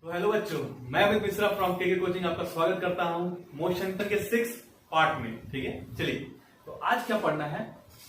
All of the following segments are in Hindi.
तो हेलो बच्चों, मैं अमित मिश्रा फ्रॉम केके कोचिंग आपका स्वागत करता हूं मोशन के 6 पार्ट में। ठीक है, चलिए तो आज क्या पढ़ना है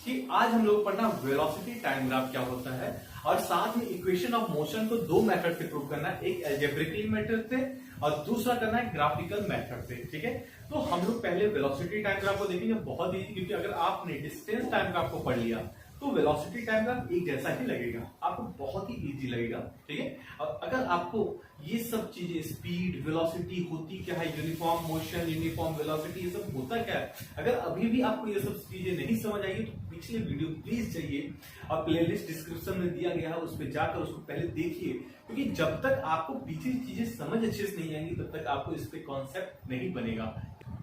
कि आज हम लोग पढ़ना वेलोसिटी टाइम ग्राफ क्या होता है और साथ में इक्वेशन ऑफ मोशन को दो मेथड से प्रूव करना है, एक अलजेब्रिकल मेथड से और दूसरा करना है ग्राफिकल मेथड से। ठीक है, तो हम लोग पहले वेलोसिटी टाइम ग्राफ को देखेंगे, बहुत इजी, क्योंकि अगर आपने डिस्टेंस टाइम ग्राफ को पढ़ लिया तो वेलोसिटी टाइम ग्राफ एक जैसा ही लगेगा, आपको बहुत ही इजी लगेगा। ठीक है, और अगर आपको ये सब चीजें स्पीड वेलोसिटी होती क्या है, यूनिफॉर्म मोशन यूनिफॉर्म वेलोसिटी, ये सब होता क्या है, अगर अभी भी आपको ये सब चीजें नहीं समझ आएगी तो पिछले वीडियो प्लीज जाइए और प्लेलिस्ट डिस्क्रिप्शन में दिया गया है उस पर जाकर उसको पहले देखिए, क्योंकि जब तक आपको पीछे चीजें समझ अच्छे से नहीं आएंगी तब तक आपको इस पे कॉन्सेप्ट नहीं बनेगा।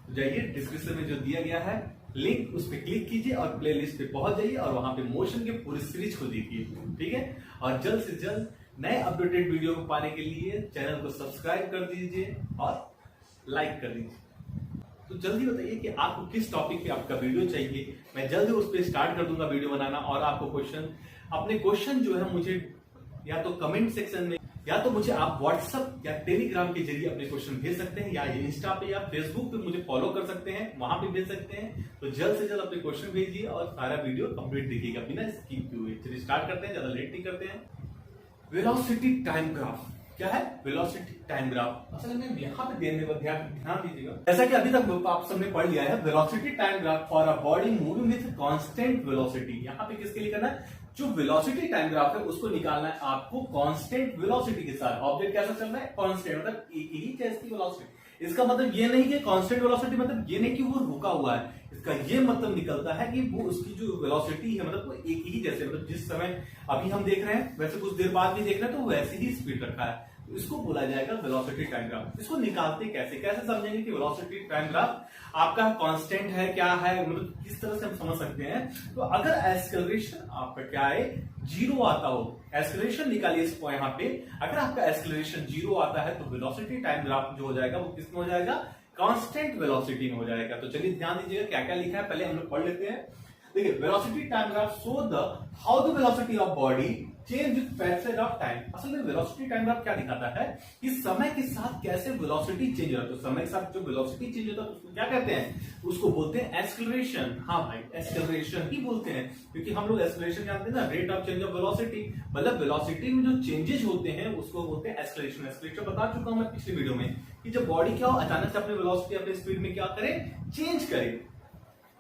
तो जाइए डिस्क्रिप्शन में जो दिया गया है लिंक, उस पर क्लिक कीजिए और प्लेलिस्ट पे पहुंच जाइए और वहां पे मोशन के पूरे सीरीज को देखिए। ठीक है, और जल्द से जल्द नए अपडेटेड वीडियो को पाने के लिए चैनल को सब्सक्राइब कर दीजिए और लाइक कर दीजिए। तो जल्दी बताइए कि आपको किस टॉपिक पे आपका वीडियो चाहिए, मैं जल्दी उस पर स्टार्ट कर दूंगा वीडियो बनाना। और आपको अपने क्वेश्चन जो है मुझे या तो कमेंट सेक्शन में या तो मुझे आप व्हाट्सएप या टेलीग्राम के जरिए अपने क्वेश्चन भेज सकते हैं, या इंस्टा पे या फेसबुक पे मुझे फॉलो कर सकते हैं, वहां पे भेज सकते हैं। तो जल्द से जल्द अपने क्वेश्चन भेजिए और सारा वीडियो कंप्लीट देखिएगा बिना स्किप किए हुए। चलिए स्टार्ट करते हैं, ज्यादा लेट नहीं करते हैं। वेलोसिटी टाइम ग्राफ क्या है? वेलोसिटी टाइम ग्राफ असल में यहाँ पे देने पर ध्यान दीजिएगा, जैसा कि अभी तक आप सबने पढ़ लिया है, velocity time graph for a body moving with constant velocity. यहाँ पे किसके लिए करना है? जो वेलोसिटी टाइम ग्राफ है उसको निकालना है आपको कांस्टेंट वेलोसिटी के साथ। ऑब्जेक्ट कैसा चल रहा है? कांस्टेंट, मतलब एक ही चीज की वेलोसिटी। इसका मतलब ये नहीं कि कांस्टेंट वेलोसिटी मतलब ये नहीं कि वो रुका हुआ है, इसका ये मतलब निकलता है कि वो उसकी जो वेलोसिटी है मतलब वो एक ही जैसे, मतलब जिस समय अभी हम देख रहे हैं वैसे कुछ देर बाद भी देख रहे हैं तो वैसे ही स्पीड रखा है, तो इसको बोला जाएगा वेलोसिटी टाइम ग्राफ। इसको निकालते कैसे समझेंगे कि वेलोसिटी टाइम ग्राफ आपका कांस्टेंट है क्या है, मतलब किस तरह से हम समझ सकते हैं। तो अगर एस्केलरेशन आपका क्या है, जीरो आता हो, एस्केलरेशन निकालिए इसको यहाँ पे, अगर आपका एस्केलरेशन जीरो आता है तो वेलोसिटी टाइम ग्राफ जो हो जाएगा वो किसमें हो जाएगा? कांस्टेंट वेलोसिटी में हो जाएगा। तो चलिए ध्यान दीजिएगा क्या क्या लिखा है, पहले हम लोग पढ़ लेते हैं। देखिए, velocity time graph show the how the velocity of body change with passage of time. असल में वेलोसिटी टाइम ग्राफ क्या दिखाता है कि समय के साथ कैसे वेलोसिटी चेंज होता है। तो समय के साथ जो वेलोसिटी चेंज होता है उसको क्या कहते हैं? उसको बोलते हैं एस्केलरेशन। हाँ भाई, एस्केलरेशन ही बोलते हैं, क्योंकि हम लोग एस्केलरेशन जानते हैं ना, rate of change of velocity, मतलब वेलोसिटी में जो चेंजेस होते हैं उसको बोलते हैं एस्केलरेशन। एस्केलरेशन बता चुका हूं मैं पिछले वीडियो में कि जब बॉडी क्या हो, अचानक से अपने वेलोसिटी अपने स्पीड में क्या करे, चेंज करे।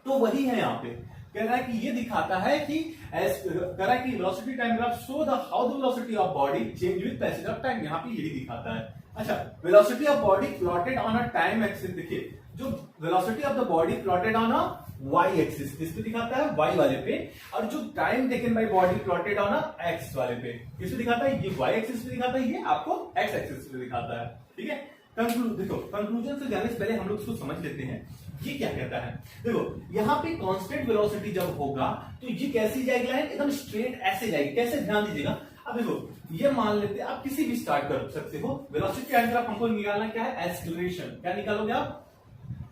तो वही है यहाँ पे कह रहा है कि ये दिखाता है कि कह रहा है कि velocity time graph show the how the velocity of body change with passage of time. यहाँ पे यही दिखाता है। अच्छा, velocity of body plotted on a time axis. देखिए, जो velocity of the body plotted on a Y axis, किस पे दिखाता है? वाई वाले पे। और जो time taken by body plotted on a X वाले पे, किस पे दिखाता है? ये वाई एक्सिस पे दिखाता है, ये आपको एक्स एक्सिस पे दिखाता है। ठीक है, देखो कंक्लूजन से जाने से पहले हम लोग इसको समझ लेते हैं ये क्या कहता है। देखो, यहाँ पे कांस्टेंट वेलोसिटी जब होगा तो ये कैसी जाएगी लाइन? एकदम स्ट्रेट ऐसे जाएगी। कैसे? ध्यान दीजिएगा। अब देखो, ये मान लेते हैं आप किसी भी स्टार्ट कर सकते हो। वेलोसिटी टाइम ग्राफ हमको निकालना क्या है? एस्केलरेशन। क्या निकालोगे आप?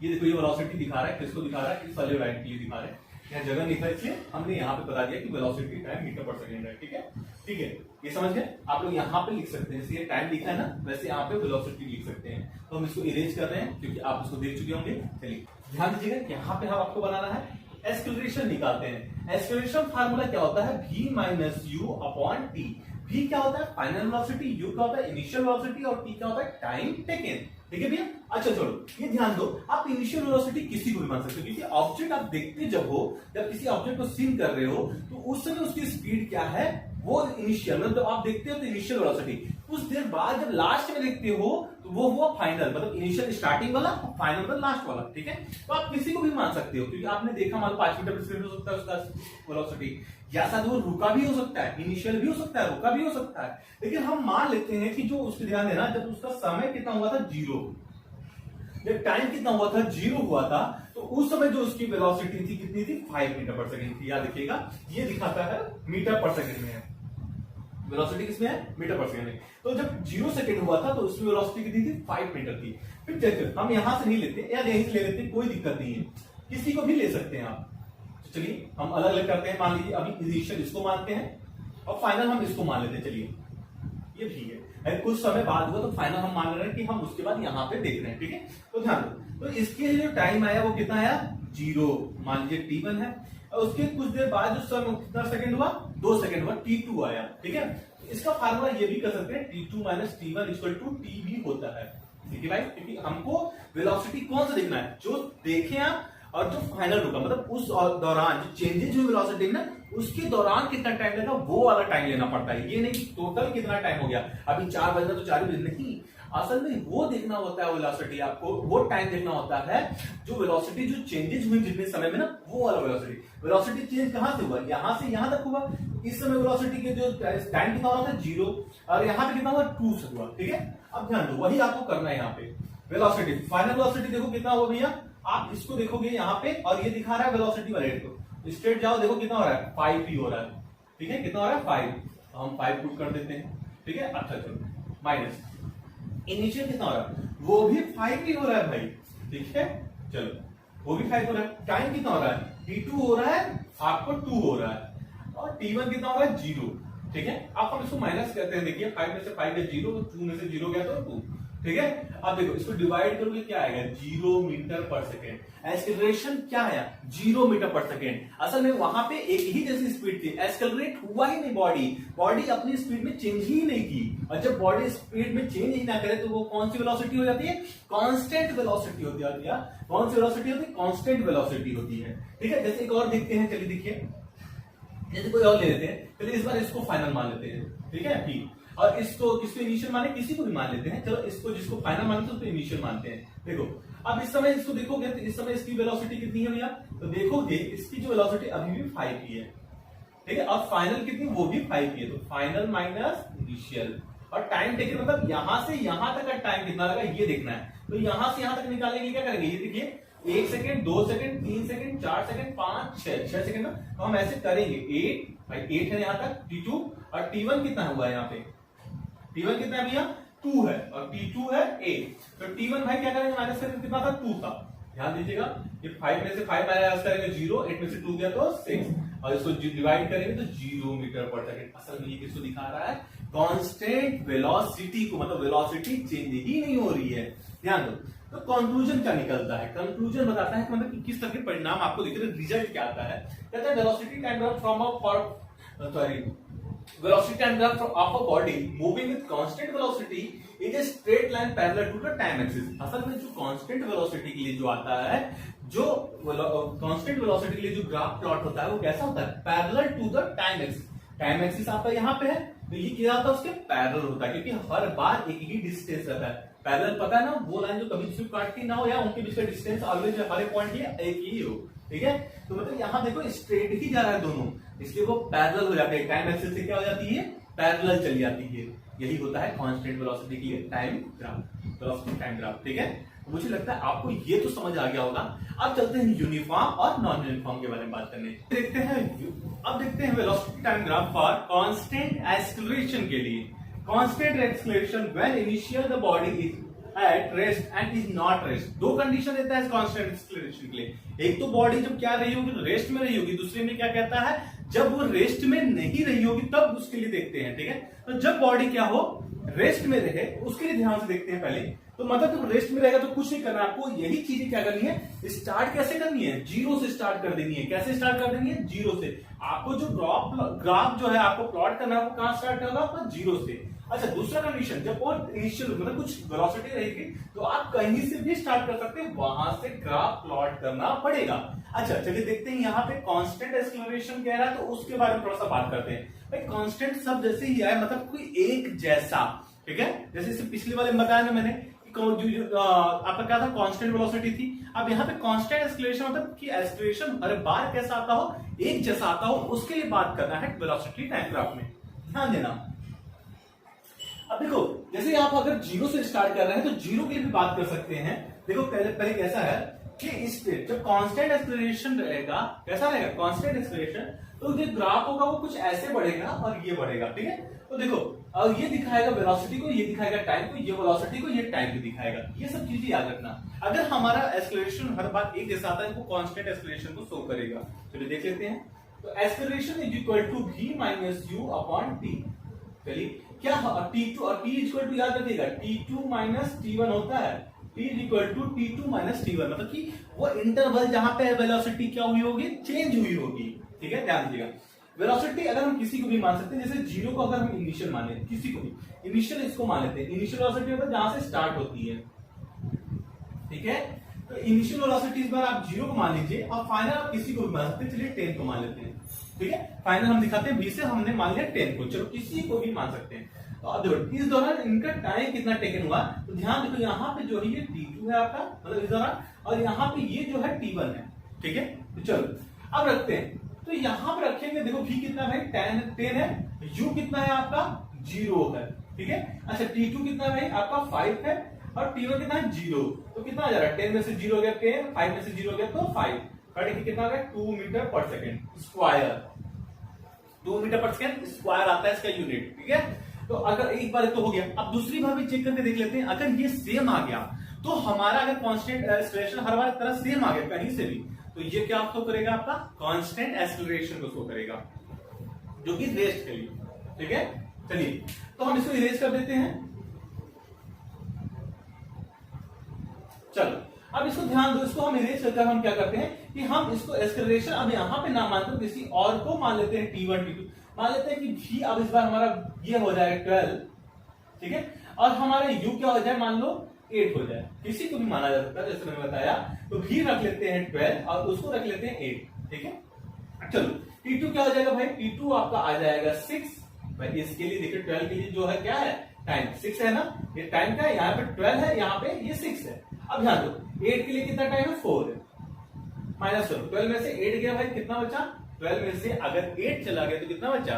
ये देखो, ये वेलोसिटी दिखा रहा है, किसको दिखा रहा है? इस वाले लाइन के लिए दिखा रहा है। यहाँ जगह लिखा है इसलिए हमने यहाँ पे बता दिया कि वेलोसिटी टाइम मीटर पर सेकंड है। ठीक है, ठीक है, ये समझ गए आप लोग। यहाँ पे लिख सकते हैं, जैसे ये टाइम लिखा है ना, वैसे यहाँ पे वेलोसिटी लिख सकते हैं। तो हम इसको इरेज कर रहे हैं क्योंकि आप इसको देख चुके होंगे। चलिए ध्यान दीजिएगा, यहाँ पे हम आपको बनाना है एस्केलरेशन निकालते हैं। एस्केलरेशन फार्मूला क्या होता है? v minus U upon T. v क्या होता है? फाइनल वेलोसिटी, u क्या होता है? इनिशियल वेलोसिटी, और t क्या होता है? Time taken. ठीक है भैया। अच्छा चलो, ये ध्यान दो, आप इनिशियल वेलोसिटी किसी को भी मान सकते हो, क्योंकि ऑब्जेक्ट आप देखते जब किसी ऑब्जेक्ट को सीन कर रहे हो तो उस समय उसकी स्पीड क्या है? वो इनिशियल, मतलब आप देखते हो तो इनिशियल वेलोसिटी, कुछ देर बाद जब लास्ट में देखते हो तो वो हुआ फाइनल, मतलब इनिशियल स्टार्टिंग वाला, फाइनल मतलब लास्ट वाला। ठीक है, तो आप किसी को भी मान सकते हो, क्योंकि आपने देखा मान लो 5 मीटर पर सेकंड हो सकता है उसका वेलोसिटी, या शायद वो रुका भी हो सकता है, इनिशियल भी हो सकता है, रुका भी हो सकता है। लेकिन हम मान लेते हैं कि जो उसके ध्यान देना, जब उसका समय कितना हुआ था? 0। जब टाइम कितना हुआ था? 0 हुआ था। तो उस समय जो उसकी वेलोसिटी थी कितनी थी? 5 मीटर पर सेकंड थी। याद रखिएगा, ये दिखाता है मीटर पर सेकंड में है, वेलोसिटी किसमें है? मीटर पर सेकंड में। तो जब 0 सेकंड हुआ था तो उसकी वेलोसिटी कितनी थी? 5 मीटर थी। फिर देखिए, हम यहां से नहीं लेते या यहीं से ले लेते, कोई दिक्कत नहीं है, किसी को भी ले सकते हैं आप। तो चलिए हम अलग अलग करते हैं। मान लीजिए अभी इनिशियल इसको मानते हैं और फाइनल हम इसको मान लेते हैं। चलिए ये भी है, अगर कुछ समय बाद हुआ तो फाइनल हम मान रहे हैं कि हम उसके बाद यहाँ पे देख रहे हैं, ठीक है। तो ध्यान दो, तो इसके जो टाइम आया वो कितना आया 0, मान लीजिए t1 है, और उसके कुछ देर बाद जो समय कितना सेकंड हुआ 2 सेकंड हुआ, t2 आया, ठीक है। इसका फार्मूला ये भी कर सकते हैं t2 minus t1 equal to t भी होता है, ठीक है भाई, क्योंकि हमको वेलोसिटी कौन सा देखना है, जो देखें आप और जो फाइनल रुका, मतलब उस दौरान जो चेंजेस हुई वेलोसिटी में उसके दौरान कितना टाइम लगा वो वाला टाइम लेना पड़ता है, ये नहीं टोटल कितना टाइम हो गया, अभी 4 बजे तो 4 बजे नहीं, असल में वो देखना होता है वेलोसिटी, आपको वो टाइम देखना होता है जो वेलोसिटी जो चेंजेस हुई जितने समय में ना, वो वाला वेलोसिटी चेंज कहां से हुआ, यहां से यहां तक हुआ, इस समय वेलोसिटी के जो टाइम कितना हुआ था 0, और यहाँ पे कितना हुआ 2 से हुआ, ठीक है। अब ध्यान दो वही आपको करना है, यहाँ पे वेलोसिटी फाइनल वेलोसिटी देखो कितना हुआ भैया, आप इसको देखोगे यहाँ पे और ये दिखा रहा है वेलोसिटी वाले को, स्ट्रेट जाओ देखो कितना हो रहा है 5 ही हो रहा है, ठीक है, कितना हो रहा है 5, तो हम 5 पुट कर देते हैं, ठीक है। अच्छा चलो माइनस इनिशियल कितना हो रहा है, वो भी 5 ही हो रहा है भाई, ठीक है, चलो वो भी 5 हो रहा है, टाइम कितना हो रहा है t2 हो रहा है, आपको 2 हो रहा है, और t1 कितना हो रहा है 0, ठीक है। आप हम इसको माइनस करते हैं, देखिए 5 में से 5 गया 0, 2 में से 0 गया तो 2, ठीक है। अब देखो इसको डिवाइड करोगे क्या आएगा 0 मीटर पर सेकेंड, एक्सेलरेशन क्या है 0 मीटर पर सेकेंड, असल में वहां पे एक ही जैसी स्पीड थी, एक्सेलरेट हुआ ही नहीं, बॉडी अपनी स्पीड में चेंज ही नहीं की, और जब बॉडी स्पीड में चेंज ही ना करे तो वो कौन सी वेलोसिटी हो जाती है, कांस्टेंट वेलोसिटी होती है, कौन सी वेलोसिटी होती है, कांस्टेंट वेलोसिटी होती है, ठीक है। जैसे एक और देखते हैं, चलिए देखिए, जैसे कोई और ले लेते हैं, चलिए इस बार इसको फाइनल मान लेते हैं, ठीक है पी, और इसको किसको इनिशियल माने, किसी को भी मान लेते हैं, चलो इसको जिसको फाइनल मानते हैं उसको इनिशियल मानते हैं। देखो अब इस समय इसको देखोगे तो इस समय इसकी वेलोसिटी कितनी है भैया, तो देखोगे इसकी जो वेलोसिटी अभी भी 5 ही है, ठीक है, और फाइनल कितनी वो भी 5 ही है, तो फाइनल माइनस इनिशियल, और टाइम टेकन मतलब यहां से यहां तक का टाइम कितना लगा ये देखना है, तो यहां से यहां तक निकालने के लिए क्या करेंगे, ये देखिए 1 second 2 second 3 second 4 second 5 6 second, तो हम ऐसे करेंगे 8 भाई 8 है यहाँ तक t2, और t1 कितना हुआ है यहाँ पे, t1 कितना है भैया 2 है, और t2 है 8, तो t1 भाई क्या करेंगे माइनस करेंगे, कितना था 2 था, ध्यान दीजिएगा, ये 5 में से 5 माइनस करेंगे 0, 8 में से 2 गया तो 6, और इसको डिवाइड करेंगे तो 0 मीटर पर सेकंड, असल में ये किसको दिखा रहा है, कांस्टेंट वेलोसिटी को, मतलब वेलोसिटी चेंज ही नहीं हो रही है, ध्यान दो। तो कंक्लूजन क्या निकलता है, कंक्लूजन बताता है मतलब कि किस तरह के परिणाम आपको दिख रहे, रिजल्ट क्या आता है, कहता है velocity time graph from velocity time graph of a body moving with constant velocity is a straight line parallel to the time axis। असल में जो constant velocity के लिए जो आता है, जो constant velocity के लिए जो ग्राफ प्लॉट होता है वो कैसा होता है, parallel to the time axis। Time axis आपका यहाँ पे है, तो ये क्या होता है उसके पैरेलल होता है, क्योंकि हर बार एक ही डिस्टेंस रहता है, पैरेलल पता है ना, वो लाइन जो कभी किसी काटती ना हो या उनके बीच का डिस्टेंस ऑलवेज हर एक पॉइंट एक ही हो, ठीक है। तो मतलब यहाँ देखो स्ट्रेट ही जा रहा है दोनों, इसलिए वो पैरेलल हो जाते हैं, टाइम एक्सिस से क्या हो जाती है, पैरेलल चली जाती है, यही होता है कांस्टेंट वेलोसिटी के लिए time graph, velocity time graph, ठीक है। मुझे लगता है आपको ये तो समझ आ गया होगा। अब चलते हैं यूनिफॉर्म और नॉन यूनिफॉर्म के बारे में बात करने, देखते हैं velocity time graph for constant acceleration के लिए, constant acceleration when initial the body is at rest and is not rest. दो कंडीशन देता है कांस्टेंट एक्सेलरेशन के लिए, एक तो बॉडी जब क्या रही होगी, रेस्ट में रही होगी, दूसरे में क्या कहता है जब वो रेस्ट में नहीं रही होगी तब उसके लिए देखते हैं, ठीक है। तो जब बॉडी क्या हो रेस्ट में रहे उसके लिए ध्यान से देखते हैं पहले, तो मतलब जब रेस्ट में रहेगा तो कुछ नहीं करना, आपको यही चीजें क्या करनी है, स्टार्ट कैसे करनी है, जीरो से स्टार्ट कर देनी है। कैसे स्टार्ट कर देनी है, जीरो से। आपको जो ग्राफ जो है आपको प्लॉट करना है वो कहां स्टार्ट करना है, आपको जीरो से। अच्छा, दूसरा कंडीशन, जब और इनिशियल मतलब कुछ वेलोसिटी रहेगी तो आप कहीं से भी स्टार्ट कर सकते हैं, वहां से ग्राफ प्लॉट करना पड़ेगा। अच्छा चलिए देखते हैं यहाँ पे कांस्टेंट एक्सेलरेशन कह रहा है, तो उसके बारे में थोड़ा सा बात करते हैं। भाई कांस्टेंट सब जैसे ही है, मतलब कोई एक जैसा, ठीक है। जैसे इसे पिछले वाले में बताया ना मैंने, आपका क्या था, कांस्टेंट वेलोसिटी थी। अब यहाँ पे कांस्टेंट एक्सेलरेशन मतलब कि एक्सेलरेशन हर बार कैसा आता हो, एक जैसा आता हो, उसके लिए बात करना है वेलोसिटी टाइम ग्राफ में, ध्यान देना। अब देखो जैसे आप अगर जीरो से स्टार्ट कर रहे हैं तो जीरो के लिए भी बात कर सकते हैं। देखो पहले कैसा है कि इस पे जब कांस्टेंट एक्सेलरेशन रहेगा, कैसा रहेगा कांस्टेंट एक्सेलरेशन, तो जो ग्राफ होगा वो कुछ ऐसे बढ़ेगा और ये बढ़ेगा, ठीक है। तो देखो अब ये दिखाएगा वेलोसिटी को, ये दिखाएगा टाइम को, ये वेलोसिटी को, ये टाइम को दिखाएगा। ये सब चीजें याद रखना। अगर हमारा एक्सेलरेशन हर बार एक जैसा आता है, वो कांस्टेंट एक्सेलरेशन को शो करेगा। चलिए देख लेते हैं। तो acceleration is equal to v minus u upon t। चलिए क्या T2 और T इक्वल टू याद रखिएगा T2 माइनस T1 होता है। T equal to T2 minus T1 मतलब कि वो इंटरवल जहां पे वेलोसिटी क्या हुई होगी, चेंज हुई होगी। ठीक है, ध्यान दीजिएगा। वेलोसिटी अगर हम किसी को भी मान सकते हैं, जैसे जीरो को अगर हम इनिशियल मान लेते, किसी को भी इनिशियल इसको मान लेते हैं। इनिशियल वेलोसिटी होता है जहां से स्टार्ट होती है। ठीक है, तो इनिशियल वेलोसिटी इस बार आप जीरो को मान लीजिए और फाइनल आप किसी को भी मान सकते हैं। चलिए 10 को मान लेते हैं। ठीक है, फाइनल हम दिखाते हैं 20 से, हमने मान लिया 10 को, चलो किसी को भी मान सकते हैं। तो अब देखो इस दौरान इनका टाइम कितना टेकन हुआ, तो ध्यान देखो यहाँ पे जो है ये T2 है आपका, मतलब इस दौरान, और यहाँ पे ये जो है T1 है। ठीक है, तो चलो अब रखते हैं। तो यहाँ पे रखेंगे, देखो v कितना है, 10 है, u कितना है आपका 0 है। ठीक है, अच्छा T2 कितना है आपका 5 है, और T1 कितना है 0। तो कितना आ जा रहा है, 10 में से 0 हो गया 10, 5 में से 0 हो गया तो 5, कितना आ गया 2 मीटर पर सेकेंड स्क्वायर। 2 मीटर पर सेकेंड स्क्वायर आता है इसका यूनिट। ठीक है, तो अगर एक बार तो हो गया, अब दूसरी बार भी चेक करके देख लेते हैं। अगर ये सेम आ गया तो हमारा अगर कांस्टेंट एक्सेलरेशन हर बार तरह सेम आ गया कहीं से भी, तो ये क्या शो करेगा, आपका कांस्टेंट एक्सेलरेशन को शो करेगा, जो कि रेस्ट के लिए। ठीक है, चलिए तो हम इसको इरेज कर देते हैं। चलो अब इसको ध्यान दो, इसको हम इरेज करके हम क्या करते हैं कि हम इसको एक्सेलरेशन अब यहां पे ना मानते किसी और को मान लेते हैं, T1 T2 मान लेते हैं कि v अब इस बार हमारा ये हो जाएगा 12। ठीक है, और हमारा u क्या हो जाए, मान लो 8 हो जाए, किसी को भी माना जा सकता है जैसे मैंने बताया। तो v रख लेते हैं 12 और उसको रख लेते हैं 8। ठीक है, चलो T2 क्या हो जाएगा भाई, T2 आपका आ जाएगा 6। भाई इसके लिए देखिए 12 के लिए जो है क्या है, टाइम 6 है ना, ये टाइम क्या है, यहाँ पे 12 है, यहाँ पे ये 6 है। अब ध्यान दो 8 के लिए कितना टाइम है, 4 है, माइनस 12 में से 8 गया भाई, कितना बचा, 12 में से अगर 8 चला गया तो कितना बचा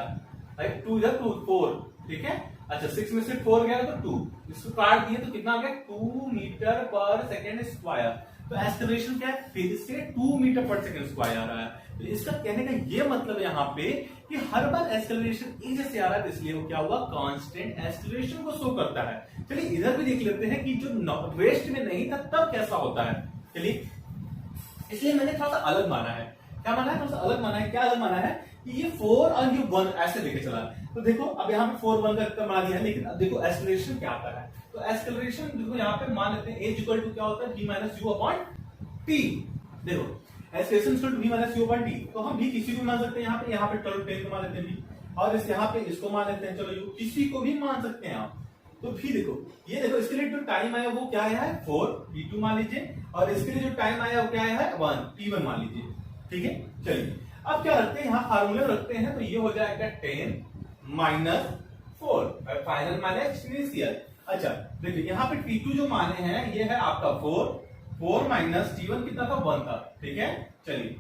भाई, 2 इधर 2 4। ठीक है, अच्छा 6 में से 4 गया तो 2, इसको काट दिए तो कितना आ गया 2 मीटर पर सेकेंड स्क्वायर। तो एक्सेलरेशन क्या है, फिर से 2 मीटर पर सेकेंड स्क्वायर आ रहा है। तो इसका कहने का ये मतलब यहाँ पे कि हर बार एक्सेलरेशन एक जैसे आ रहा है, इसलिए वो क्या हुआ, कांस्टेंट एक्सेलरेशन को शो करता है। चलिए इधर भी देख लेते हैं कि जो रेस्ट में नहीं था तब कैसा होता है। चलिए इसलिए मैंने थोड़ा सा अलग माना है, क्या माना है, थोड़ा सा अलग माना है। क्या अलग माना है कि ये 4 और ये 1 ऐसे लेके चला। तो देखो अब यहाँ पे 4 1 का बना दिया है, लेकिन अब देखो एक्सेलरेशन क्या आता है। तो एक्सेलरेशन देखो यहाँ पे मान लेते हैं एज इक्वल टू क्या होता है, v minus U upon T. देखो acceleration equal to v minus U upon T, तो हम भी किसी को मान सकते हैं। यहाँ पे 10 को मान लेते हैं v, और इस यहाँ पे इसको मान लेते हैं, चलो यू किसी को भी मान सकते हैं आप। तो भी देखो ये देखो इसके लिए जो टाइम आया वो क्या आया है 4 T2 मान लीजिए, और इसके लिए जो टाइम आया वो क्या आया है 1 T1 मान लीजिए। ठीक है, चलिए अब क्या रखते हैं, यहाँ फार्मूले रखते हैं। तो ये हो जाएगा 10 माइनस 4, फाइनल माइनस इनिशियल। अच्छा देखिए यहाँ पे T2 जो माने हैं ये है आपका 4 माइनस T1 कितना था 1 था। ठीक है, चलिए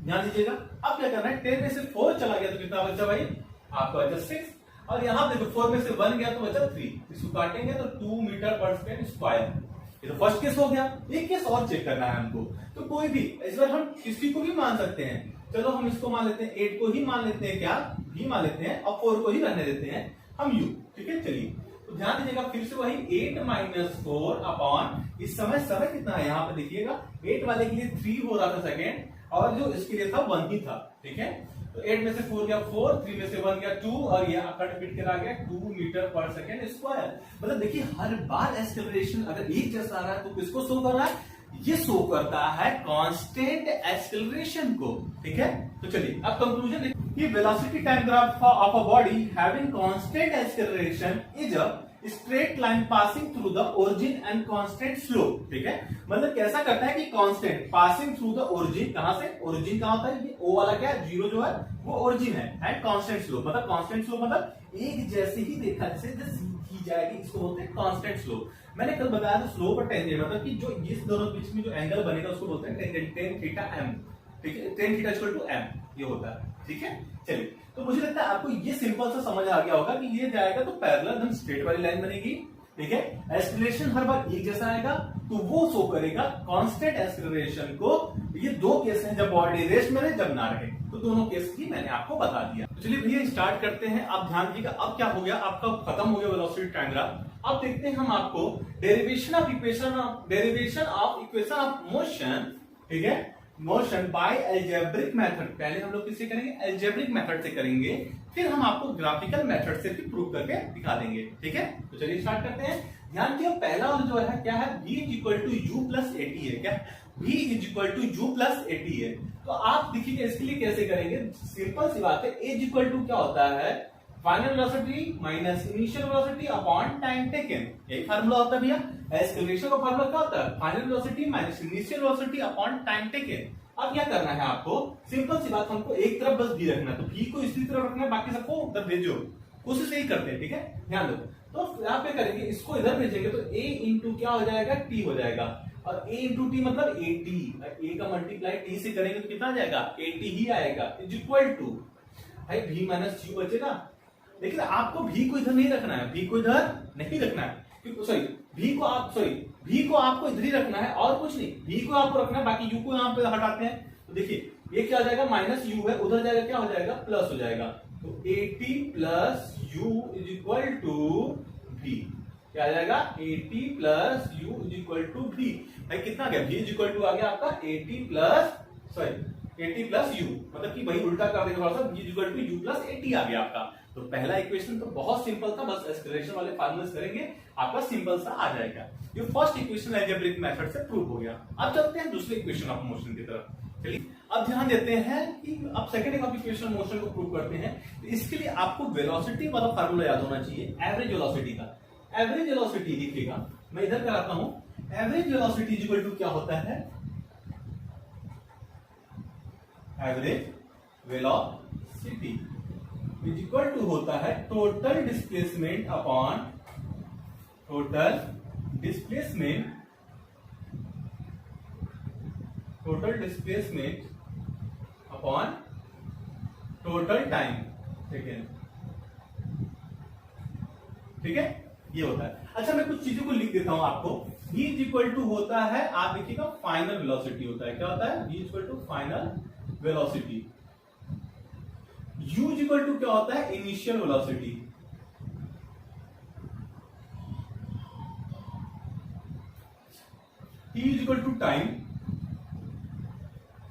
ध्यान दीजिएगा। अब क्या करना है, 10 में से 4 चला गया तो कितना बचा भाई, आपका बचा 6, और यहाँ देखो 4 में से 1 गया तो बचा 3, इसको काटेंगे तो 2 मीटर पर सेकेंड स्क्वायर। ये तो फर्स्ट केस हो गया। एक केस और चेक करना है हमको, तो कोई भी इस बार हम किसी को भी मान सकते हैं। चलो हम इसको मान लेते हैं, 8 को ही मान लेते हैं, क्या भी मान लेते हैं, और 4 को ही रहने देते हैं हम u। ठीक है, चलिए तो ध्यान दीजिएगा फिर से वही 8 माइनस 4 अपॉन, इस समय कितना है यहाँ पे देखिएगा, 8 वाले के लिए 3 हो रहा था सेकेंड, और जो इसके लिए था 1 ही था। ठीक है, तो 8 में से 4 गया 4, 3 में से 1 गया 2, और ये कट पिट कर आ गया 2 मीटर पर सेकेंड स्क्वायर। मतलब देखिए हर बार एक्सेलरेशन अगर एक जैसा आ रहा है तो किसको शो कर रहा है, ये शो करता है कांस्टेंट एक्सेलरेशन को। ठीक है, तो चलिए अब कंक्लूजन देखिए, velocity time graph of a body having constant acceleration is a straight line passing through the origin and constant slope. ठीक है, मतलब कैसा करता है कि constant passing through the origin, कहां से, ओरिजिन कहां होता है, ये ओ वाला क्या है, 0 जो है वो ओरिजिन है, एंड कांस्टेंट स्लोप मतलब कांस्टेंट स्लोप मतलब एक जैसे ही देखा जैसे की जाएगी, इसको बोलते हैं कांस्टेंट स्लोप। मैंने कल बताया था स्लोप और टेंजेंट मतलब कि जो इस दोनों बीच में जो एंगल बनेगा उसको बोलते हैं टेंजेंट, टेन थीटा एम। ठीक है, tan theta equal to M ये होता है। ठीक है, चलिए तो मुझे लगता है आपको ये सिंपल सा समझ आ गया होगा कि ये जाएगा तो पैरेलल एकदम स्ट्रेट वाली लाइन बनेगी। ठीक है, एक्सेलरेशन हर बार एक जैसा आएगा तो वो शो करेगा कांस्टेंट एक्सेलरेशन को। ये दो केस हैं, जब बॉडी रेस्ट में रहे जब ना रहे, तो दोनों केस ही मैंने आपको बता दिया। तो चलिए भैया स्टार्ट करते हैं। अब ध्यान दीजिएगा, अब क्या हो गया, आपका खत्म हो गया वेलोसिटी टाइम ग्राफ। अब देखते हैं हम आपको derivation of equation of motion. ठीक है, मोशन बाय अलजेब्रिक मेथड। पहले हम लोग किससे करेंगे? अलजेब्रिक मेथड से करेंगे, फिर हम आपको ग्राफिकल मेथड से भी प्रूव करके दिखा देंगे। ठीक है, तो चलिए स्टार्ट करते हैं। ध्यान दियो, पहला वाला जो है क्या है? v is equal to U plus AT है। क्या? v is equal to U plus AT है। तो आप देखिए इसके लिए कैसे करेंगे, सिंपल सी बात है। a इज इक्वल टू क्या होता है? Final velocity minus initial velocity upon time taken. यही फार्मूला होता है भैया। एक्सेलरेशन का फार्मूला क्या होता है? Final velocity minus initial velocity upon time taken. अब क्या करना है आपको? सिंपल सी बात, हमको एक तरफ बस v रखना है, तो v को इसी तरफ रखना है, बाकी सबको उधर भेजो। कोशिश यही करते हैं। ठीक है, ध्यान दो। तो यहाँ पे करेंगे, इसको इधर भेजेंगे तो a इंटू क्या हो जाएगा? t हो जाएगा। और a इंटू टी मतलब 80। a का मल्टीप्लाई t से करेंगे तो कितना आ जाएगा? 80 ही आएगा। इज इक्वल टू भाई v माइनस यू बचेगा। लेकिन आपको v को इधर नहीं रखना है, v को इधर नहीं रखना है, सॉरी v को आपको इधर ही रखना है और कुछ नहीं। v को आपको रखना है, बाकी u को यहाँ पे हटाते हैं। तो देखिए ये क्या हो जाएगा? माइनस u है, उधर जाएगा क्या हो जाएगा? प्लस हो जाएगा। तो 80 plus u is equal to v। क्या आ जाएगा? 80 plus u is equal to v। भाई कितना आ गया? v इज इक्वल टू आ गया आपका 80 प्लस u, मतलब कि वही उल्टा कर देगा थोड़ा सा, v is equal to u plus 80 आ गया आपका। तो पहला इक्वेशन तो बहुत सिंपल था, बस एक्सेलरेशन वाले फार्मूले करेंगे आपका सिंपल सा आ जाएगा। ये फर्स्ट इक्वेशन अलजेब्रिक मेथड से प्रूव हो गया। अब चलते हैं दूसरे इक्वेशन ऑफ मोशन की तरफ। चलिए अब ध्यान देते हैं कि अब सेकंड ऑफ इक्वेशन मोशन को प्रूव करते हैं। तो इसके लिए आपको वेलोसिटी वाला फार्मूला याद होना चाहिए, एवरेज वेलोसिटी का। एवरेज वेलोसिटी लिखिएगा, मैं इधर कराता हूं। Average velocity is equal to क्या होता है? Average velocity is equal to होता है total displacement upon total displacement upon total time second. ठीक है, ये होता है। अच्छा मैं कुछ चीजों को लिख देता हूं आपको। v इज इक्वल टू होता है, आप देखिएगा फाइनल वेलोसिटी होता है। क्या होता है? v is equal to final velocity. u is equal to क्या होता है? Initial velocity. t is equal to time.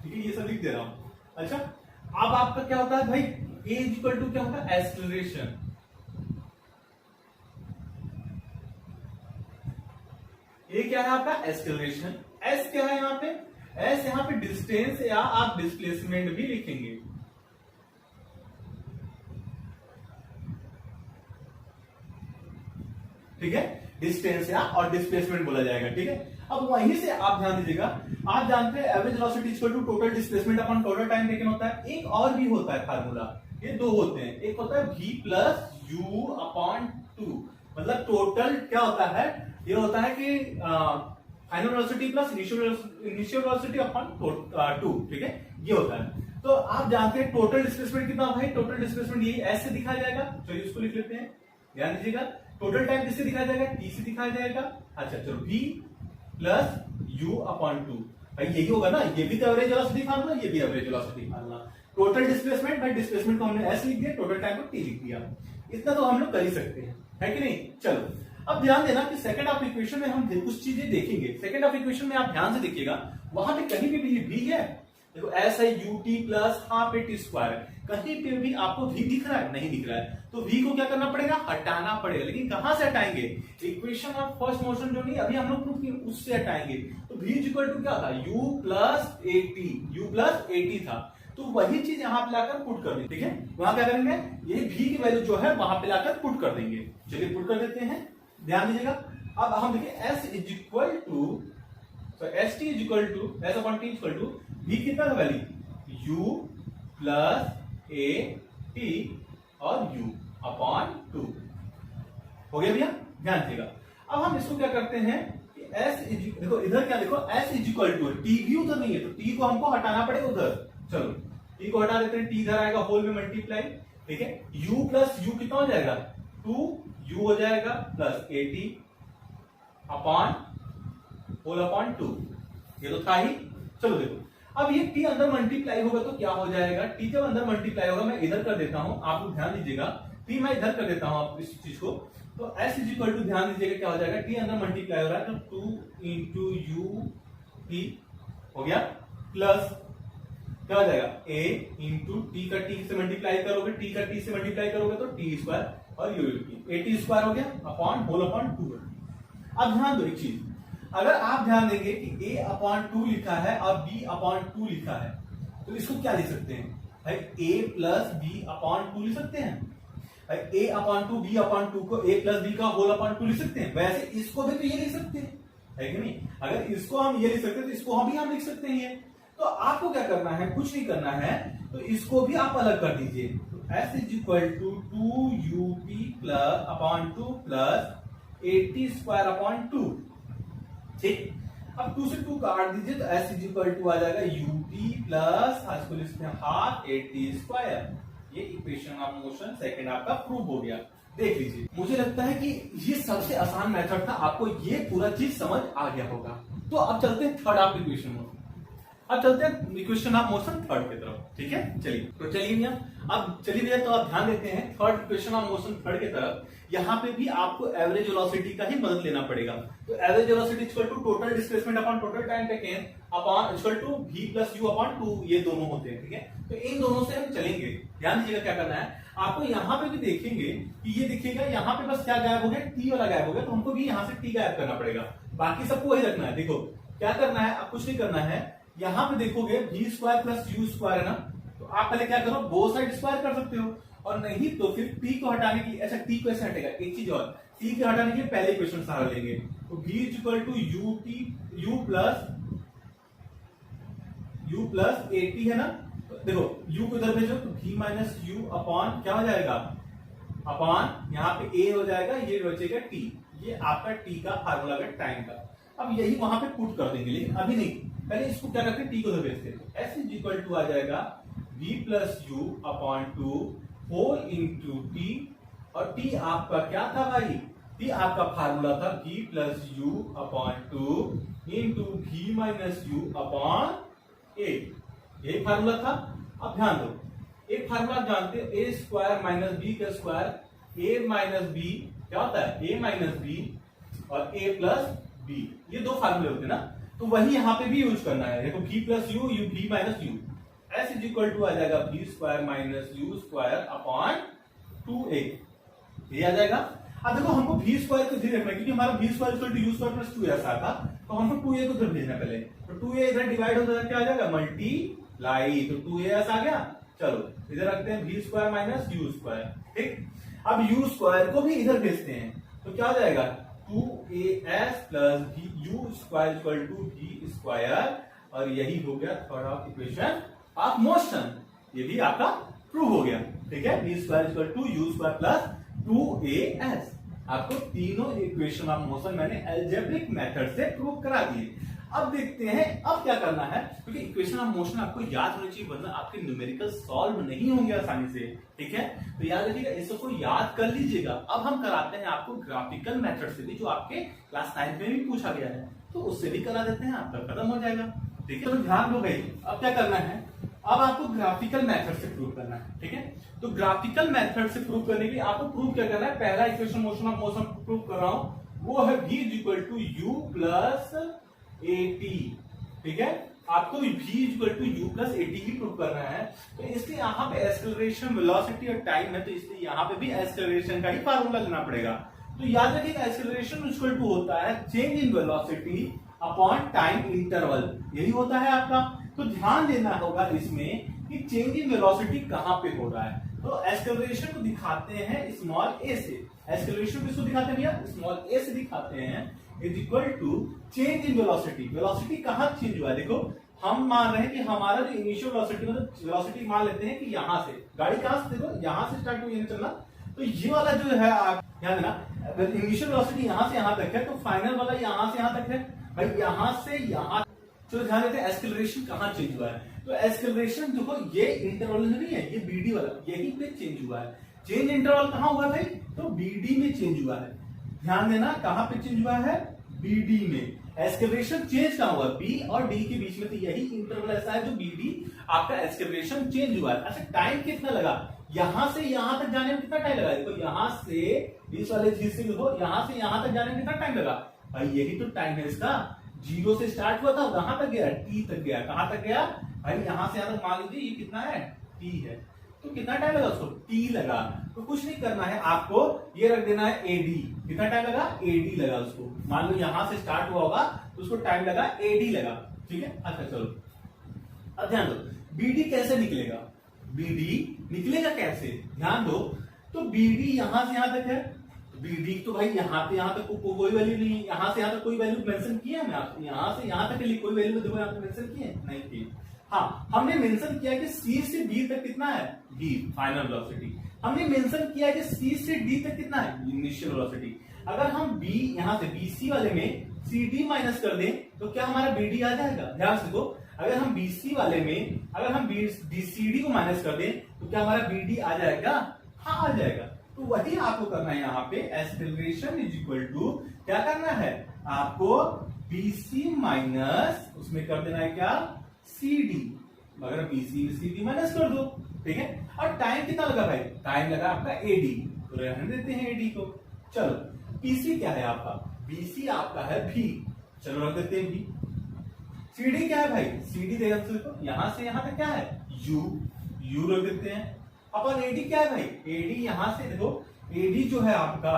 ठीक है, ये सब लिख दे रहा हूं। अच्छा अब आपका क्या होता है भाई? a इज इक्वल टू क्या होता है? एक्सेलरेशन। ये क्या है आपका? एक्सेलरेशन। s क्या है यहाँ पे? s यहाँ पे डिस्टेंस या आप डिस्प्लेसमेंट भी लिखेंगे। ठीक है, डिस्टेंस या और डिस्प्लेसमेंट बोला जाएगा। ठीक है, अब वहीं से आप ध्यान दीजिएगा, आप जानते हैं average velocity equal to total displacement upon total time taken होता है। एक और भी होता है फार्मूला, ये दो होते हैं। एक होता है v plus U upon two, मतलब टोटल क्या होता है? ये होता है कि final velocity plus initial velocity upon two. ठीक है, ये होता है। तो आप जानते हैं टोटल डिस्प्लेसमेंट कितना भाई? टोटल डिस्प्लेसमेंट यही ऐसे दिखाया जाएगा। चलिए इसको लिख लेते हैं, ध्यान दीजिएगा। टोटल टाइम किससे दिखाया जाएगा? t से दिखाया जाएगा। अच्छा चलो, v plus u upon to, भाई यही होगा ना, ये भी तो एवरेज वेलोसिटी फार्मूला, ये भी average velocity formula. Total displacement, भाई डिस्प्लेसमेंट को हमने s लिख दिया, टोटल टाइम को t लिख दिया। इतना तो हम लोग कर ही सकते हैं, है कि नहीं? चलो अब ध्यान देना कि सेकंड ऑफ इक्वेशन में हम कुछ चीजें देखेंगे। सेकंड ऑफ इक्वेशन में आप ध्यान से देखिएगा, वहां पे कहीं भी v है। देखो s है ut plus half T square, कहीं पे भी आपको v दिख रहा है? नहीं दिख रहा है। तो v को क्या करना पड़ेगा? हटाना पड़ेगा। लेकिन कहां से हटाएंगे? इक्वेशन ऑफ फर्स्ट मोशन जो नहीं अभी हम लोग प्रूफ किए, उससे हटाएंगे। तो v इज इक्वल टू क्या था? u प्लस 80 था। तो वही चीज यहां पे लाकर पुट कर देंगे। ठीक है, वहां क्या करेंगे? ये v की वैल्यू जो है वहां पे लाकर पुट कर देंगे। चलिए पुट कर देते हैं, ध्यान दीजिएगा। अब हम देखिए s is equal to S T is equal to S upon T equal to v कितना था value? u plus A T और u अपॉन टू हो गया भैया, ध्यान दीजिएगा। अब हम इसको क्या करते हैं कि s इज, देखो इधर क्या देखो, s is equal to T भी उधर नहीं है, तो t को हमको हटाना पड़ेगा उधर। चलो t को हटा देते हैं, t इधर आएगा होल में मल्टीप्लाई। ठीक है, u प्लस u कितना हो जाएगा? 2u हो जाएगा plus A T upon whole upon two, ये तो था ही। चलो देखो, अब ये t अंदर मल्टीप्लाई होगा तो क्या हो जाएगा? t जब अंदर मल्टीप्लाई होगा, मैं इधर कर देता हूं, आप लोग ध्यान दीजिएगा, t मैं इधर कर देता हूं आप इस चीज को। तो s इज इक्वल टू, ध्यान दीजिएगा क्या हो जाएगा? t अंदर मल्टीप्लाई हो रहा है तो 2 इंटू यू टी हो गया। प्लस क्या हो जाएगा a इंटू टी का टी से मल्टीप्लाई करोगे, टी का टी से मल्टीप्लाई करोगे तो टी स्क्वायर और यू ए टी स्क्वायर हो गया अपॉन होल अपॉन 2। अब ध्यान दो एक चीज, अगर आप ध्यान देंगे कि a अपॉन 2 लिखा है और b अपॉन 2 लिखा है तो इसको क्या लिख सकते हैं भाई, a प्लस b अपॉन 2 लिख सकते हैं भाई, a अपॉन 2 b अपॉन 2 को a प्लस b का होल अपॉन 2 लिख सकते हैं। वैसे इसको भी तो ये लिख सकते हैं, है कि नहीं? अगर इसको हम ये लिख सकते हैं तो इसको हम लिख सकते हैं ये। तो आपको क्या करना है, कुछ नहीं करना है, तो इसको भी आप अलग कर दीजिए। तो s is equal to 2up plus upon 2 plus 80 square upon 2। ठीक, अब 2 से 2 काट दीजिए तो s इज इक्वल टू आ जाएगा ut प्लस आज को लिखते हैं हाफ 80 स्क्वायर। ये इक्वेशन ऑफ मोशन सेकंड आपका प्रूव हो गया। देख लीजिए, मुझे लगता है कि ये सबसे आसान मेथड था, आपको ये पूरा चीज समझ आ गया होगा। तो अब चलते हैं थर्ड ऑफ इक्वेशन में, अब चलते हैं इक्वेशन ऑफ मोशन थर्ड की तरफ। ठीक है, चलिए तो चलिए भैया, अब चलिए भैया तो आप ध्यान देते हैं third equation of motion third की तरफ। यहाँ पे भी आपको एवरेज वेलोसिटी का ही मदद लेना पड़ेगा। तो average velocity equal to total displacement upon total time taken upon equal to v plus u upon 2, ये दोनों होते हैं। ठीक है, तो इन दोनों से हम चलेंगे। ध्यान दीजिएगा क्या करना है आपको, यहाँ पे भी देखेंगे कि ये दिखेगा, यहाँ पे बस क्या गायब हो गया, t वाला गायब हो गया, तो हमको भी यहाँ से t गायब करना पड़ेगा, बाकी सबको वही रखना है। देखो क्या करना है, अब कुछ नहीं करना है, यहाँ पे देखोगे v square plus u square है ना, तो आप पहले क्या करो, बोथ साइड स्क्वायर कर सकते हो, और नहीं तो फिर t को हटाने की, अच्छा t को ऐसे हटेगा, एक चीज और, t को हटाने के लिए पहले इक्वेशन सहारा लेंगे, तो v is equal to u plus at है ना, तो देखो u को इधर भेजो तो v माइनस u अपॉन क्या हो जाएगा, अपॉन यहाँ पे a हो जाएगा, ये बचेगा t, ये आपका t का फार्मूला का टाइम का। अब यही वहां पे पुट कर देंगे, लेकिन अभी नहीं, पहले इसको क्या करते हैं, t को उधर भेजते हैं। तो s इज इक्वल टू आ जाएगा v plus U upon 2 whole into T, और t आपका क्या था भाई, t आपका फार्मूला था v plus U upon 2 into v minus U upon a, यही फार्मूला था। अब ध्यान दो, एक फार्मूला जानते हो, a स्क्वायर माइनस b का स्क्वायर, a माइनस b क्या होता है, a माइनस b और a प्लस b, ये दो फार्मूले होते हैं ना, तो वही यहाँ पे भी यूज करना है। देखो v plus u, v minus u, s is equal to आ जाएगा v square minus you square upon 2a, ये आ जाएगा। अब देखो हमको v स्क्वायर को इधर रखना है, क्योंकि हमारा v square equal to U square plus 2s आता, तो हमको 2a को इधर भेजना पहले, तो 2a इधर डिवाइड हो जाएगा, क्या आ जाएगा, मल्टीप्लाई, तो 2as आ गया। चलो इधर रखते हैं v square minus you square. ठीक, अब u स्क्वायर को भी इधर भेजते हैं, तो क्या हो जाएगा, 2as plus U square equal to v square, और यही हो गया third of equation of motion, ये भी आपका प्रूव हो गया। ठीक है, v square equal to U square plus 2as, आपको तीनों इक्वेशन ऑफ मोशन मैंने अलजेब्रिक मेथड से प्रूव करा दिए। अब देखते हैं अब क्या करना है, क्योंकि इक्वेशन ऑफ मोशन आपको याद होनी चाहिए, वरना आपके न्यूमेरिकल सॉल्व नहीं होंगे आसानी से। ठीक है, तो याद रखिएगा, इसको याद कर लीजिएगा। अब हम कराते हैं आपको ग्राफिकल मेथड से भी, जो आपके क्लास 9 में भी पूछा गया है, तो उससे भी करा देते हैं, आपका खत्म हो जाएगा। ठीक है, तो ध्यान दो भाई, अब क्या करना है, अब आपको ग्राफिकल मेथड से प्रूव करना है। ठीक है, तो ग्राफिकल मेथड से प्रूव करने के लिए आपको प्रूव क्या करना है, पहला equation motion of motion prove कर रहा हूं, वो है v is equal to U plus at। ठीक है, आपको v equal to U plus at ही प्रूव करना है, तो इसलिए यहाँ पे एक्सेलरेशन, वेलोसिटी और टाइम है, तो इसलिए यहाँ पे भी एक्सेलरेशन का ही फार्मूला लेना पड़ेगा। तो याद रखिएगा, एक्सेलरेशन इक्वल टू होता है change in velocity upon time interval, यही होता है आपका। तो ध्यान देना होगा इसमें कि चेंज इन वेलोसिटी कहां पे हो रहा है, तो एक्सेलरेशन को दिखाते हैं स्मॉल a से, एक्सेलरेशन किसको दिखाते हैं भैया, स्मॉल a से दिखाते हैं, is equal to change in velocity. Velocity कहां चेंज हुआ है, देखो हम मान रहे हैं कि हमारा जो इनिशियल वेलोसिटी, मतलब वेलोसिटी मान लेते हैं कि यहां से गाड़ी कहां से, देखो यहां से स्टार्ट हुई चलना, तो ये वाला जो है आप ध्यान देना, इनिशियल वेलोसिटी यहां से यहां तक है, तो फाइनल वाला यहां से यहां तक है भाई, यहां से यहां। तो ध्यान देते हैं एक्सेलरेशन कहां चेंज हुआ है, तो एक्सेलरेशन देखो ये इंटरवल नहीं है, ये बीडी वाला, यही पे चेंज हुआ है। चेंज इंटरवल कहां हुआ भाई, तो बीडी में चेंज हुआ है। ध्यान देना कहां पे चेंज हुआ है, बीडी में। एक्सेलरेशन चेंज कहां हुआ, बी और डी के बीच में, तो यही इंटरवल ऐसा है जो बीडी आपका एक्सेलरेशन चेंज हुआ है। अच्छा टाइम कितना लगा, यहां से यहां तक जाने में कितना टाइम लगा, देखो यहां से इस वाले चीज से देखो, यहां से यहां तक जाने में कितना टाइम लगा, भाई यही तो टाइम है इसका, 0 से स्टार्ट हुआ था, कहां तक गया, टी तक गया। कहां तक गया भाई, यहां से यहां तक मान लीजिए ये कितना है, टी है, तो कितना टाइम लगा उसको, टी लगा। तो कुछ नहीं करना है आपको, ये रख देना है एडी। कितना टाइम लगा, एडी लगा उसको। मान लो यहां से स्टार्ट हुआ होगा तो उसको टाइम लगा एडी लगा, ठीक है। अच्छा चलो अब ध्यान दो, बीडी कैसे निकलेगा, बीडी निकलेगा कैसे, ध्यान दो। तो बीडी यहां से यहां तक है, बीडी तो भाई यहाँ पे यहां तक कोई वैल्यू नहीं है, यहां से यहां तक कोई वैल्यू मेंशन किया है आपको, यहां से यहां तक के लिए कोई वैल्यू देखो यहाँ पे मेंशन किए नहीं किए। हाँ हमने मेंशन किया कि सी से बी तक कितना है, बी फाइनल वेलोसिटी। हमने मेंशन किया कि सी से डी तक कितना है, इनिशियल वेलोसिटी। अगर हम बी यहां से बीसी वाले में सी डी माइनस कर दें तो क्या हमारा बीडी आ जाएगा, ध्यान से देखो। अगर हम बीसी वाले में अगर हम बीसीडी को माइनस कर दें तो क्या हमारा बीडी आ जाएगा, हाँ आ जाएगा। तो वही आपको करना है यहाँ पे, एक्सेलरेशन इज इक्वल टू क्या करना है आपको, बीसी माइनस उसमें कर देना है क्या, सीडी। अगर बीसी में सीडी माइनस कर दो, ठीक है। और टाइम कितना लगा भाई, टाइम लगा आपका एडी, तो रहने देते हैं एडी को। चलो पीसी क्या है आपका, बीसी आपका है भी, चलो रख देते हैं भी। सीडी क्या है भाई, सीडी देखा तो यहां से यहां तक क्या है, यू, यू रख देते हैं। अपन एडी क्या है भाई, एडी यहां से देखो, एडी जो है आपका,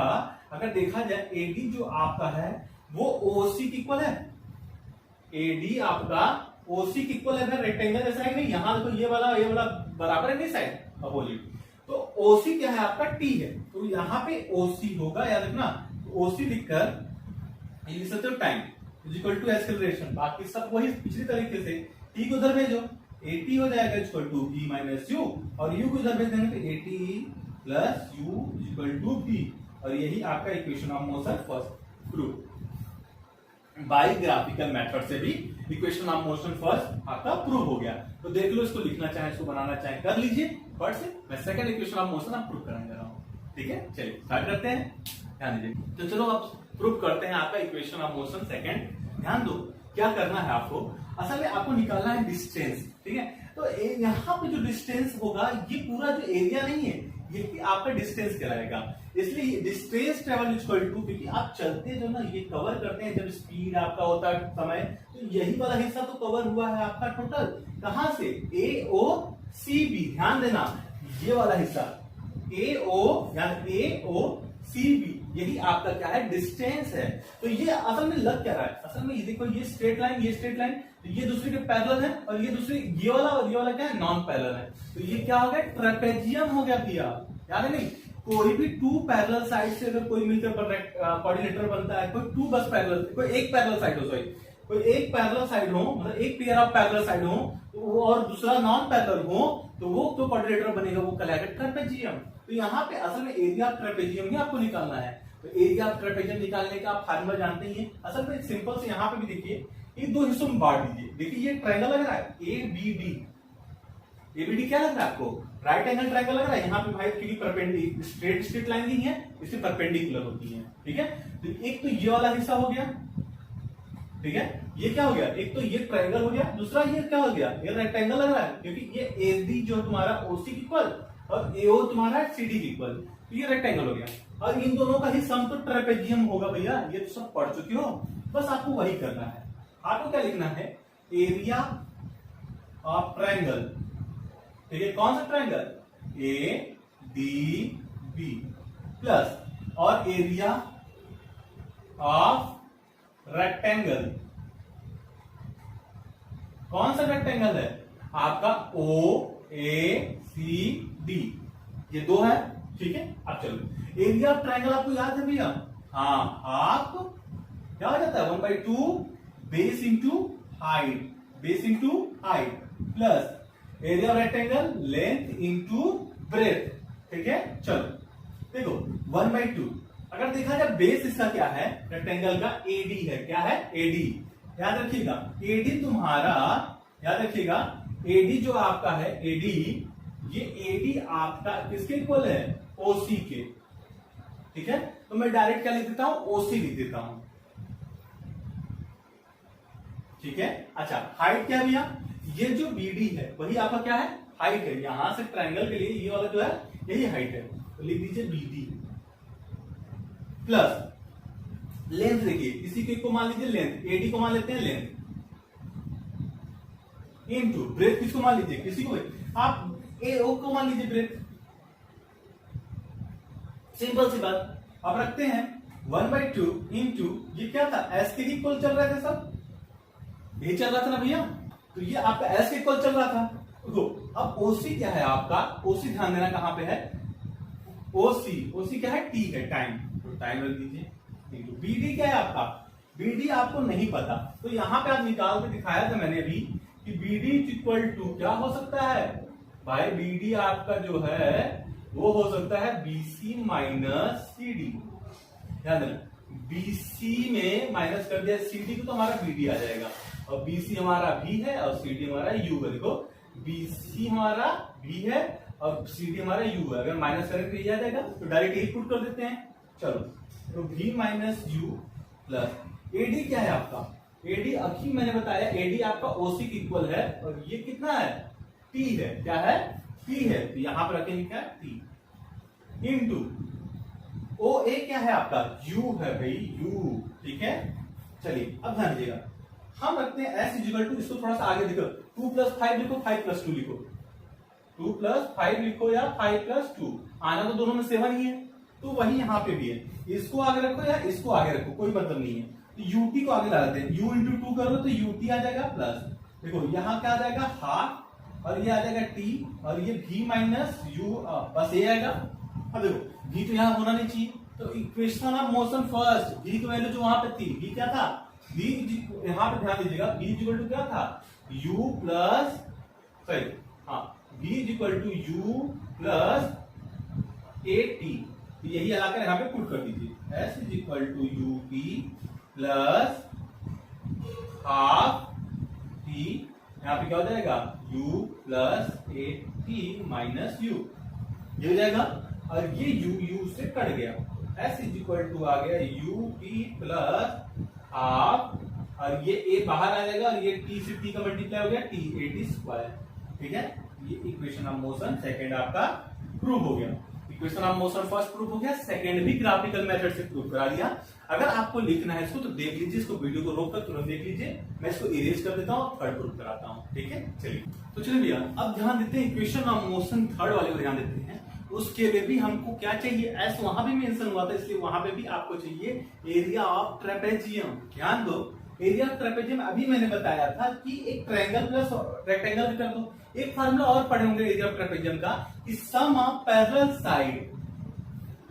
अगर देखा जाए एडी जो आपका है वो ओसी की इक्वल है, एडी आपका ओसी की इक्वल है, रेक्टेंगल जैसा है नहीं, यहां देखो ये वाला बराबर है नहीं साइड अपोजिट, तो ओसी क्या है आपका, टी है, तो यहां पे ओसी होगा, याद रखना। ओसी लिखकर लिख सकते हो time is equal to acceleration, बाकी सब वही पिछली तरीके से, टी को उधर भेजो, एटी हो जाएगा equal to B minus U, और यू को उधर भेज देंगे तो AT plus U equal to B, और यही आपका equation of motion first proof. By graphical method से भी इक्वेशन ऑफ मोशन फर्स्ट आपका प्रूव हो गया। तो देख लो, इसको लिखना चाहे, इसको बनाना चाहे कर लीजिए, फर्स्ट से मैं सेकंड इक्वेशन ऑफ मोशन आप प्रूव कराने जा रहा हूं, ठीक है। चलिए स्टार्ट करते हैं, ध्यान दीजिए। तो चलो अब प्रूव करते हैं आपका इक्वेशन ऑफ मोशन सेकंड। ध्यान दो क्या करना है आपको, असल में आपको निकालना है डिस्टेंस, ठीक है। तो यहाँ पे जो डिस्टेंस होगा, ये पूरा जो एरिया नहीं है, ये आपका डिस्टेंस कहलाएगा। इसलिए डिस्टेंस ट्रेवल इक्वल टू, क्योंकि आप चलते जो ना ये कवर करते हैं जब स्पीड आपका होता है समय, तो यही वाला हिस्सा तो कवर हुआ है आपका टोटल, कहां से, ए ओ सी बी, ध्यान देना ये वाला हिस्सा ए ओ, यानी ए ओ सी बी, यही आपका क्या है, डिस्टेंस है। तो ये असल में लग क्या रहा है, असल में ये देखो, ये स्ट्रेट लाइन, ये स्ट्रेट लाइन, तो ये दूसरे के पैरेलल है, और ये दूसरे ये वाला और ये वाला क्या है, नॉन पैरेलल है। तो ये क्या हो गया, ट्रेपेजियम हो गया भैया, याद है नहीं। कोई भी टू पैरेलल साइड से अगर कोई मिलकर क्वाड्रिलेटरल बनता है, कोई टू बस पैरेलल, कोई एक पैरेलल साइड हो, सॉरी कोई एक पैरेलल साइड हो, मतलब एक पेयर ऑफ पैरेलल साइड हो, तो वो और दूसरा नॉन पैरेलल हो, तो वो तो क्वाड्रिलेटरल बनेगा, वो कहलाएगा ट्रेपेजियम। तो यहाँ पे असल में एरिया ऑफ ट्रेपेजियम ही आपको निकालना है। तो एरिया ऑफ ट्रेपेजियम निकालने का आप फार्मूला जानते ही हैं। असल में सिंपल से यहाँ पे भी देखिए, ये दो हिस्सों में बांट दीजिए। देखिए ये ट्रायंगल लग रहा है एबीडी, एबीडी क्या लग रहा है आपको, राइट एंगल ट्रायंगल लग रहा है। यहाँ पे भाई क्योंकि परपेंडिकुलर स्ट्रेट लाइन नहीं है, इससे परपेंडिकुलर होती है, ठीक है। तो एक तो ये वाला हिस्सा हो गया, ठीक है, ये क्या हो गया, एक तो ये ट्रायंगल हो गया, दूसरा ये क्या हो गया, ये रेक्टेंगल लग रहा है, क्योंकि ये एडी जो तुम्हारा ओसी की इक्वल और एओ तुम्हारा सीडी की इक्वल, तो ये रेक्टेंगल हो गया। और इन दोनों का ही सम तो ट्रेपेजियम होगा भैया, ये तो सब पढ़ चुके हो, बस आपको वही करना है। आपको क्या लिखना है, एरिया ऑफ ट्रायंगल, ठीक है, कौन सा triangle, A D B, plus और एरिया ऑफ रेक्टेंगल, कौन सा रेक्टेंगल है आपका, ओ ए सी डी, ये दो है, ठीक है। अब चलो एरिया ऑफ ट्रायंगल आपको याद है भैया, हाँ हाफ क्या हो जाता है, 1/2 base into height, base into height, plus area of rectangle length into breadth, ठीक है। चलो देखो 1/2, अगर देखा जाए बेस इसका क्या है, रेक्टेंगल का एडी है, क्या है, एडी, याद रखिएगा एडी तुम्हारा, याद रखिएगा एडी जो आपका है, एडी, ये एडी आपका किसके इक्वल है, ओसी के, ठीक है। तो मैं डायरेक्ट क्या लिख देता हूं, ओसी लिख देता हूं, ठीक है। अच्छा हाइट क्या भैया, ये जो बीडी है वही आपका क्या है, हाइट है। यहां से ट्रायंगल के लिए ये वाला जो है यही हाइट है, तो लिख दीजिए बीडी, प्लस लेंथ देखिए, किसी को मान लीजिए लेंथ, एडी को मान लेते हैं लेंथ, इनटू ब्रेथ किसको मान लीजिए, किसी को आप ए ओ को मान लीजिए ब्रेथ, सिंपल सी बात। अब रखते हैं 1/2 इंटू ये क्या था, एस के इक्वल चल रहे थे सब, यही चल रहा था ना भैया, तो ये आपका एस के इक्वल चल रहा था। तो अब ओसी क्या है आपका, ओसी ध्यान देना कहां पे है, ओसी क्या है, टी है, टाइम, तो टाइम रख दीजिए, इंटू बीडी क्या है आपका, बीडी आपको नहीं पता, तो यहां पे आप निकाल के दिखाया था मैंने अभी कि बीडी इक्वल टू क्या हो सकता है भाई, बीडी आपका जो है वो हो सकता है बीसी माइनस सीडी, ध्यान देना, बीसी में माइनस कर दिया सीडी को तो हमारा बीडी आ जाएगा, और बीसी हमारा भी है और सीडी हमारा यू है। देखो बीसी हमारा भी है और सीडी हमारा यू है, अगर माइनस करेंगे ये आ जाएगा, तो डायरेक्ट यही पुट कर देते हैं। चलो तो v minus U plus AD क्या है आपका, एडी अभी मैंने बताया एडी आपका ओसी की इक्वल है, और ये कितना है, टी है, क्या है, टी है, तो यहां पर रखेंगे क्या, टी इंटू ओ ए क्या है आपका, यू है भाई, यू, ठीक है। चलिए अब ध्यान दीजिएगा, हम रखते हैं एस इजिकल टू, इसको थोड़ा सा आगे लिखो, 2 + 5 लिखो, 5 + 2 लिखो, 2 + 5 लिखो या 5 + 2, आना तो दोनों में 7 ही है, तो वही यहां पे भी है, इसको आगे रखो या इसको आगे रखो, कोई मतलब नहीं है, तो यूटी को आगे ला देते हैं, u इंटू 2 करो तो यूटी आ जाएगा प्लस, देखो यहां क्या आ जाएगा हाफ, और ये आ जाएगा टी, और ये v माइनस यू, बस ये आएगा। अब देखो v तो यहां होना नहीं चाहिए, तो equation of motion first, v की वैल्यू जो वहां पे थी, v क्या था, v यहां पे ध्यान दीजिएगा, v इक्वल टू क्या था, u प्लस, सॉरी हाँ, v equal to u plus A T, तो यही लाकर यहाँ पे पुट कर दीजिए, s is equal to U T plus half T, यहाँ पे क्या हो जाएगा, u plus A T minus U, ये हो जाएगा, और ये u से कट गया, s इज इक्वल टू आ गया यू टी प्लस हाफ, और ये a बाहर आ जाएगा, और ये t से t का मल्टीप्लाई हो गया, t ए टी स्क्वायर, ठीक है। ये इक्वेशन ऑफ मोशन सेकंड आपका प्रूव हो गया, equation of motion first proof हो गया, सेकंड भी ग्राफिकल मेथड से प्रूफ करा दिया। अगर आपको लिखना है इसको तो देख लीजिए, इसको वीडियो को रोक कर तुरंत देख लीजिए, मैं इसको इरेज कर देता हूँ, थर्ड प्रूफ कराता हूँ, ठीक है। चलिए तो चलिए भैया अब ध्यान देते हैं इक्वेशन ऑफ मोशन थर्ड वाले को ध्यान देते हैं, उसके लिए भी हमको क्या चाहिए, एस वहां भी मेंशन हुआ था, इसलिए वहां पे भी आपको चाहिए एरिया ऑफ ट्रेपेजियम। ध्यान दो, एरिया ऑफ ट्रेपेजियम अभी मैंने बताया था कि एक ट्रायंगल प्लस रेक्टेंगल कर दो, एक फार्मूला और पढ़े होंगे एरिया ऑफ ट्रेपेजियम का, कि सम ऑफ पैरेलल साइड,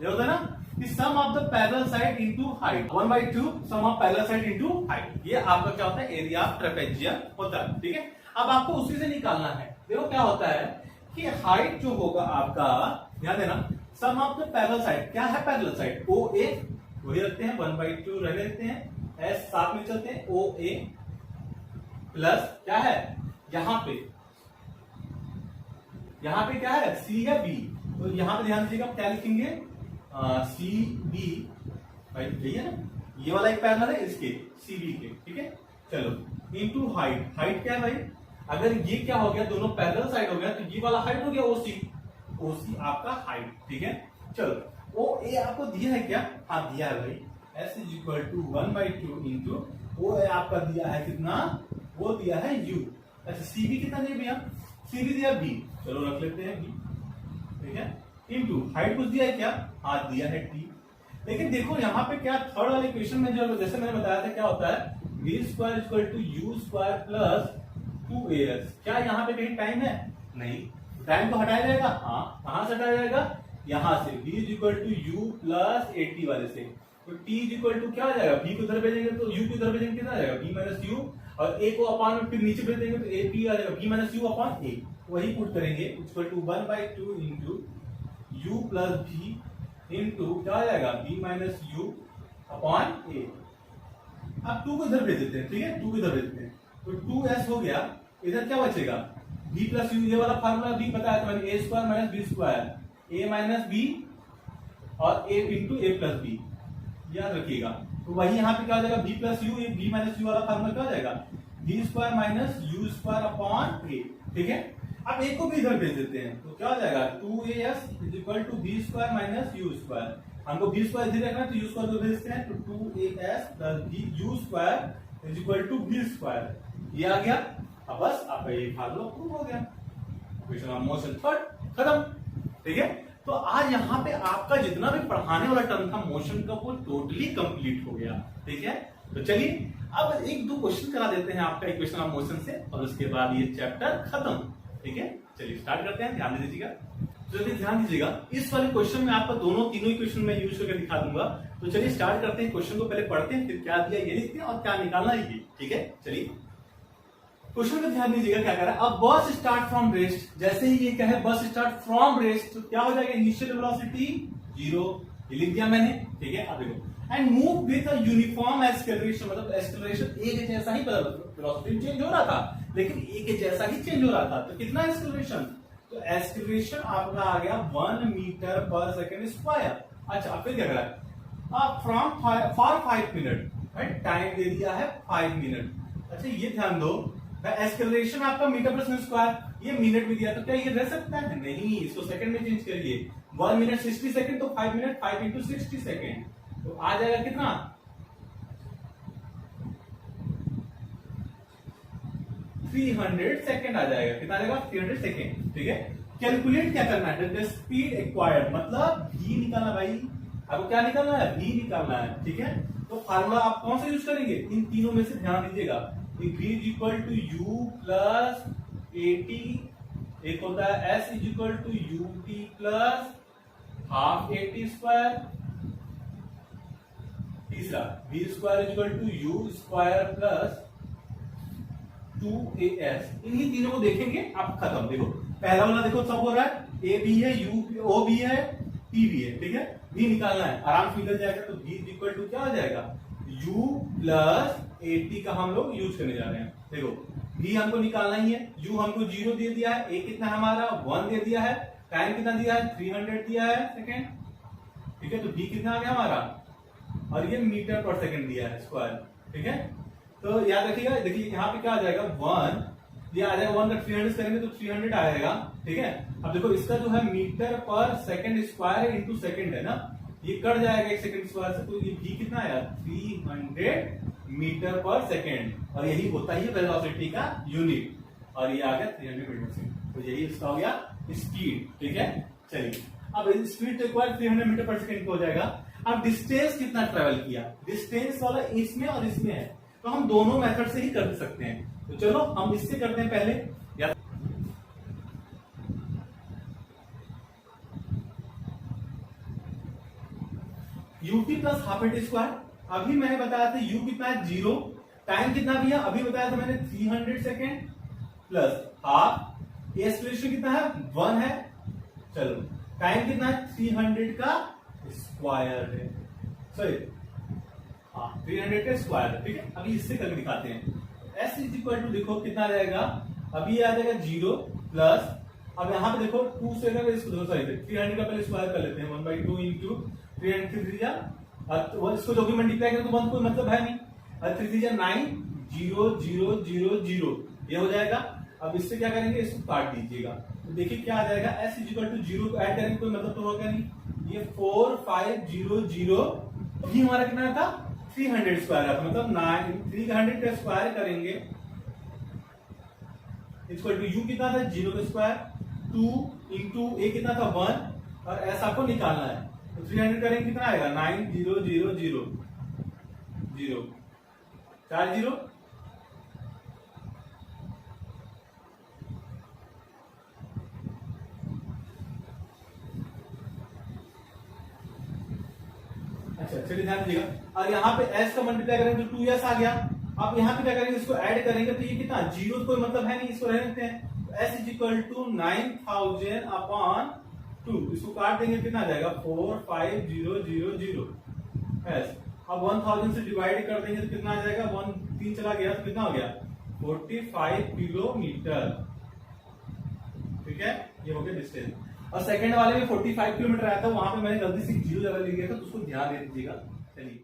ये होता है ना, कि sum of the parallel side into height, 1/2 sum of parallel side into height, ये आपका क्या होता है, एरिया ऑफ ट्रेपेजियम होता है, ठीक है। अब आपको उसी से निकालना है, देखो क्या होता है कि हाइट जो होगा आपका, ध्यान देना, सम ऑफ द पैरेलल साइड, क्या है पैरेलल साइड, ओ ए, वही रखते हैं 1/2 रह लेते हैं, एस साथ में चलते हैं, ओ ए प्लस क्या है, यहां पे क्या है, सी है बी, तो यहां पे ध्यान दीजिएगा क्या लिखेंगे, सी बी, भाई यही है ना, ये वाला एक पैरेलल है इसके सी बी के, ठीक है। चलो इनटू हाइट, हाइट क्या है भाई, अगर ये क्या हो गया, दोनों पैरेलल साइड हो गया, तो ये वाला हाइट हो गया ओसी, ओसी आपका हाइट, ठीक है। चलो ओ ए आपको दिया है क्या, हाँ दिया है भाई, s is equal to 1/2 into O A आपका दिया है कितना, वो दिया है u, अच्छा सी बी कितना दिया भैया, सी बी दिया b, चलो रख लेते हैं b, ठीक है, इंटू हाइट कुछ दिया है क्या, हाँ दिया है t, लेकिन देखो यहाँ पे क्या थर्ड वाले क्वेश्चन में जो जैसे मैंने बताया था क्या होता है, v square equal to U square plus 2as, क्या यहाँ पे कहीं टाइम है, नहीं, टाइम को हटाया जाएगा, हाँ कहां से हटाया जाएगा, यहां से, v is equal to U plus 80 वाले से, तो t इज इक्वल टू क्या आ जाएगा, v को इधर भेजेंगे तो u को इधर भेजेंगे कितना आ जाएगा, v माइनस यू, और a को अपॉन में फिर नीचे भेज देंगे तो a p आ जाएगा, v minus U upon a, वही पुट करेंगे, equal to 1/2 into U plus v into क्या आ जाएगा, v minus U upon a। अब 2 को इधर भेज देते हैं, ठीक है, 2 को इधर भेज देते हैं, तो 2s हो गया, इधर क्या बचेगा, v प्लस यू, ये वाला फार्मूला भी बताया था मैंने, a square minus B square, a minus B और a into A plus B, याद रखिएगा, तो वही यहाँ पे क्या हो जाएगा, v प्लस यू, ये v माइनस यू वाला फार्मूला क्या हो जाएगा, v square minus you square upon a, ठीक है। अब a को भी इधर भेज देते हैं, तो क्या हो जाएगा, 2as is equal to v square minus you square, हमको v स्क्वायर इधर रखना है, तो u स्क्वायर को भेजते हैं, तो 2as plus u square is equal to v square. ये आ गया। अब बस आपका ये फार्मूला प्रूव हो गया, इक्वेशन ऑफ मोशन थर्ड खत्म। ठीक है, तो आज यहाँ पे आपका जितना भी पढ़ाने वाला टर्म था मोशन का वो टोटली कंप्लीट हो गया। ठीक है, तो चलिए अब एक दो क्वेश्चन करा देते हैं आपका इक्वेशन ऑफ मोशन से, और उसके बाद ये चैप्टर खत्म। ठीक है, चलिए स्टार्ट करते हैं। ध्यान दीजिएगा, चलिए ध्यान दीजिएगा, इस वाले क्वेश्चन में आपका दोनों तीनों इक्वेशन में यूज करके दिखा दूंगा। तो चलिए स्टार्ट करते हैं, क्वेश्चन को पहले पढ़ते हैं, फिर क्या दिया ये लिखते हैं और क्या निकालना है ये। ठीक है, चलिए क्वेश्चन में ध्यान दीजिएगा क्या कह रहा है। अब बस स्टार्ट फ्रॉम रेस्ट, जैसे ही ये कहे बस स्टार्ट फ्रॉम रेस्ट, तो क्या हो जाएगा, इनिशियल वेलोसिटी 0, ये लिख दिया मैंने। ठीक है, अब देखो, and move with a uniform acceleration, मतलब एक्सेलरेशन एक जैसा ही, वेलोसिटी चेंज हो रहा था लेकिन एक जैसा ही चेंज हो रहा था। तो कितना एक्सेलरेशन, तो एक्सेलरेशन आपका आ गया 1 मीटर पर सेकेंड स्क्वायर। अच्छा, फिर क्या कह रहा है, फ्रॉम फॉर 5 मिनट, टाइम दे दिया है 5 मिनट। अच्छा, ये ध्यान दो, एक्सेलरेशन आपका मीटर पर सेकंड स्क्वायर, ये मिनट में दिया, तो क्या ये रह सकता है, नहीं, इसको सेकंड में चेंज करिए। 1 मिनट 60 सेकंड, तो 5 मिनट 5 इंटू 60 सेकंड, तो आ जाएगा कितना, 300 सेकंड आ जाएगा। कितना आ जाएगा, 300 सेकंड। ठीक है, कैलकुलेट क्या करना है, द स्पीड एक्वायर्ड, मतलब v निकालना भाई, आपको क्या निकालना है, v निकालना है। ठीक है, तो फार्मूला आप कौन सा यूज करेंगे, इन तीनों में से ध्यान दीजिएगा। v is equal to u plus at, एक होता है s is equal to ut plus half at square, तीसरा v square is equal to u square plus 2as। इन्हीं तीनों को देखेंगे आप, खत्म। देखो पहला वाला देखो सब हो रहा है, a भी है, u o भी है, p भी है। ठीक है, v निकालना है, आराम से निकल जाएगा। तो v इज इक्वल टू क्या हो जाएगा, u प्लस 80 का हम लोग यूज करने जा रहे हैं। देखो v हमको निकालना ही है, u हमको 0 दे दिया है, a कितना हमारा 1 दे दिया है, टाइम कितना दिया है 300 दिया है सेकेंड। ठीक है, तो v कितना आ गया हमारा, और ये मीटर पर सेकेंड दिया है स्क्वायर। ठीक है, तो याद रखिएगा, देखिए यहाँ पे क्या आ जाएगा 1, ये आ जाएगा 1 का 300 करेंगे तो 300 आएगा। ठीक है, अब देखो इसका जो है मीटर पर सेकेंड स्क्वायर इंटू सेकेंड है ना, ये कट जाएगा 1 सेकेंड स्क्वायर से, तो ये v कितना आया 300 मीटर पर सेकेंड, और यही होता है वेलोसिटी का यूनिट, और ये आ गया 300 मीटर पर सेकेंड। तो यही इसका हो गया स्पीड। ठीक है, चलिए अब स्पीड तो 300 मीटर पर सेकेंड हो जाएगा। अब डिस्टेंस कितना ट्रेवल किया, डिस्टेंस वाला इसमें और इसमें है, तो हम दोनों मेथड से ही कर सकते हैं। तो चलो हम इससे करते हैं पहले, या UT plus half AT square. अभी मैंने बताया था u कितना है 0, टाइम कितना भी है अभी बताया था मैंने 300 सेकेंड प्लस हाफ, एक्सेलरेशन कितना है 1 है, चलो टाइम कितना है 300 का स्क्वायर है, सॉरी 300 का स्क्वायर है। ठीक है, अभी इससे करके दिखाते हैं। s इज इक्वल टू देखो कितना आ जाएगा, अभी आ जाएगा 0 प्लस, अब यहाँ पे देखो 2 से अगर इसको सॉरी 300 का पहले स्क्वायर कर लेते हैं, 1/2 इंटू 300 और इसको जो भी मल्टीप्लाई करें तो 1 कोई मतलब है नहीं, और 3 9 0 0 0 0 ये हो जाएगा। अब इससे क्या करेंगे, इसको काट दीजिएगा, तो देखिए क्या आ जाएगा, s इज इक्वल टू 0 को ऐड करेंगे कोई मतलब तो होगा नहीं, ये 4 5 0 0, ये हमारा कितना था 300 स्क्वायर था, मतलब 300 का स्क्वायर करेंगे इक्वल टू u कितना था 0 का स्क्वायर 2 इंटू a कितना था 1, और s आपको निकालना है, तो 300 करेंगे कितना आएगा 9 0 0 0 0 4 0। अच्छा चलिए ध्यान दीजिएगा, और यहाँ पे s का मल्टीप्लाई करेंगे तो 2s आ गया। अब यहाँ पे क्या करेंगे, इसको ऐड करेंगे तो ये कितना 0 कोई मतलब है नहीं, इसको रहने देते हैं। s is equal to 9000 upon 2, इसको काट देंगे कितना आ जाएगा 4 5 0 0 0 s। अब 1000 से डिवाइड कर देंगे तो कितना आ जाएगा, 1 3 चला गया तो कितना हो गया 45 किलोमीटर। ठीक है, ये हो गया डिस्टेंस। और सेकंड वाले में 45 किलोमीटर आया था, वहां पे मैंने गलती से 0 जगह ले लिया था, तो उसको ध्यान दे दीजिएगा। चलिए